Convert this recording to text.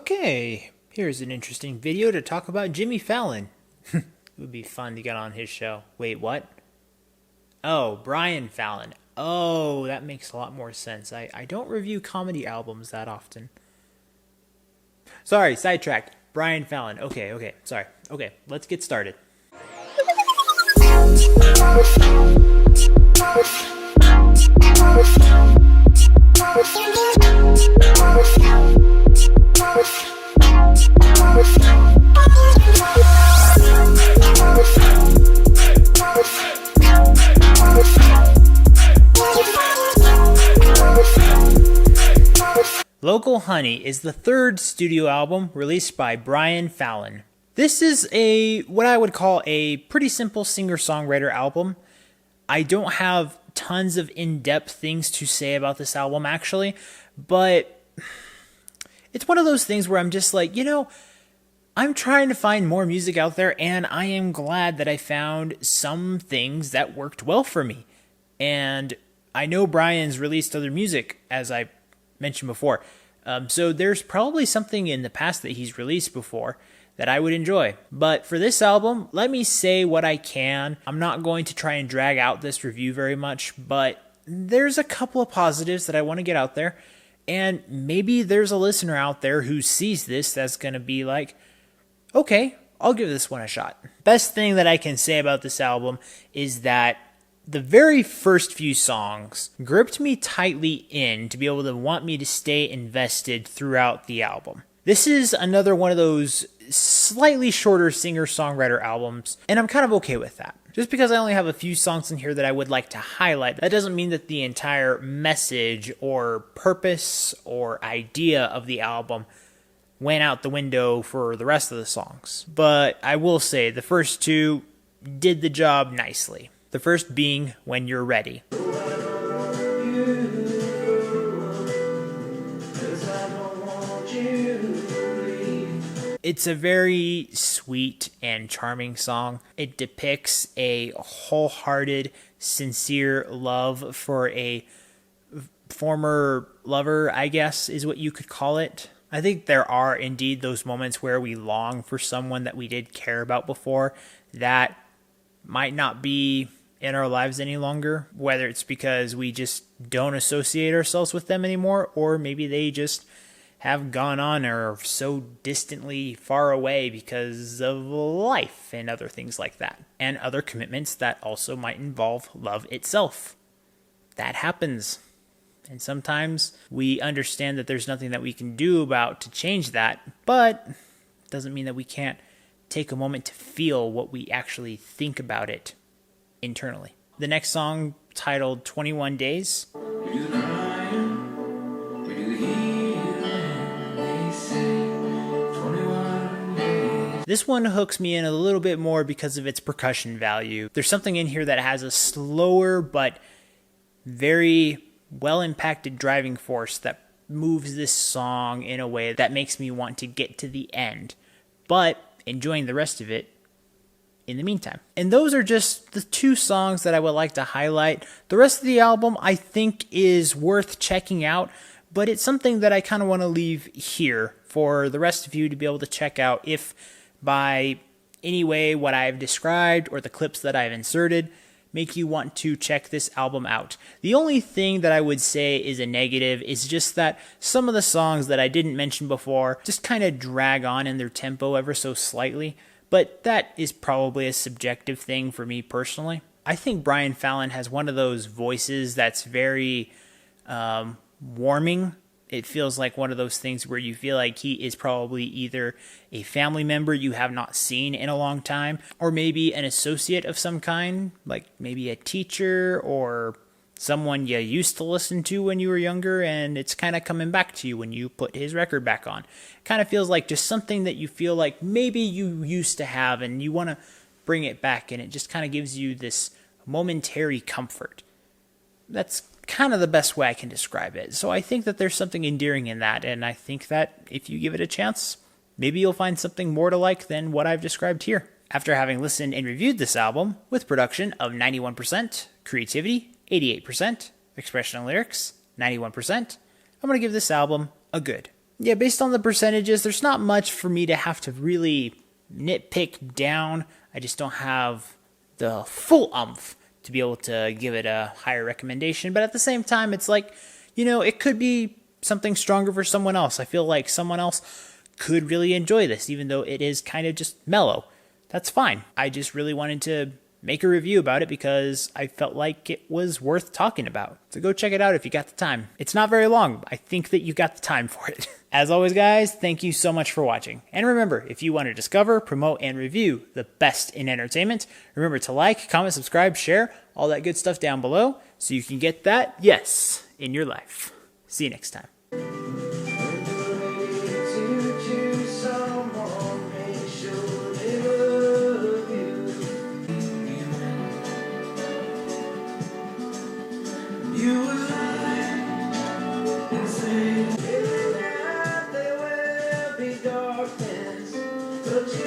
Okay, here's an interesting video to talk about Jimmy Fallon. It would be fun to get on his show. Wait, what? Oh, Brian Fallon. Oh, that makes a lot more sense. I don't review comedy albums that often. Sorry, sidetracked. Brian Fallon. Okay, sorry. Okay, let's get started. Local Honey is the third studio album released by Brian Fallon. This is what I would call a pretty simple singer-songwriter album. I don't have tons of in-depth things to say about this album actually, but it's one of those things where I'm just like, I'm trying to find more music out there, and I am glad that I found some things that worked well for me. And I know Brian's released other music, as I mentioned before. So there's probably something in the past that he's released before that I would enjoy. But for this album, let me say what I can. I'm not going to try and drag out this review very much, but there's a couple of positives that I want to get out there. And maybe there's a listener out there who sees this that's going to be like, okay, I'll give this one a shot. Best thing that I can say about this album is that the very first few songs gripped me tightly in to be able to want me to stay invested throughout the album. This is another one of those slightly shorter singer-songwriter albums, and I'm kind of okay with that. Just because I only have a few songs in here that I would like to highlight, that doesn't mean that the entire message or purpose or idea of the album went out the window for the rest of the songs. But I will say the first two did the job nicely. The first being When You're Ready. It's a very sweet and charming song. It depicts a wholehearted, sincere love for a former lover, I guess, is what you could call it. I think there are indeed those moments where we long for someone that we did care about before that might not be in our lives any longer, whether it's because we just don't associate ourselves with them anymore, or maybe they just have gone on or are so distantly far away because of life and other things like that, and other commitments that also might involve love itself. That happens. And sometimes we understand that there's nothing that we can do about to change that, but it doesn't mean that we can't take a moment to feel what we actually think about it internally. The next song, titled 21 Days. This one hooks me in a little bit more because of its percussion value. There's something in here that has a slower but very well-impacted driving force that moves this song in a way that makes me want to get to the end, but enjoying the rest of it in the meantime. And those are just the two songs that I would like to highlight. The rest of the album I think is worth checking out, but it's something that I kind of want to leave here for the rest of you to be able to check out if by any way what I've described or the clips that I've inserted make you want to check this album out. The only thing that I would say is a negative is just that some of the songs that I didn't mention before just kind of drag on in their tempo ever so slightly, but that is probably a subjective thing for me personally. I think Brian Fallon has one of those voices that's very warming. It feels like one of those things where you feel like he is probably either a family member you have not seen in a long time, or maybe an associate of some kind, like maybe a teacher or someone you used to listen to when you were younger, and it's kind of coming back to you when you put his record back on. It kind of feels like just something that you feel like maybe you used to have and you want to bring it back, and it just kind of gives you this momentary comfort. That's kind of the best way I can describe it. So I think that there's something endearing in that, and I think that if you give it a chance, maybe you'll find something more to like than what I've described here. After having listened and reviewed this album, with production of 91%, creativity 88%, expression and lyrics 91%, I'm going to give this album a good. Yeah, based on the percentages, there's not much for me to have to really nitpick down. I just don't have the full umph to be able to give it a higher recommendation. But at the same time, it's like, it could be something stronger for someone else. I feel like someone else could really enjoy this, even though it is kind of just mellow. That's fine. I just really wanted to make a review about it because I felt like it was worth talking about. So go check it out if you got the time. It's not very long. I think that you got the time for it. As always, guys, thank you so much for watching. And remember, if you want to discover, promote, and review the best in entertainment, remember to like, comment, subscribe, share, all that good stuff down below so you can get that yes in your life. See you next time.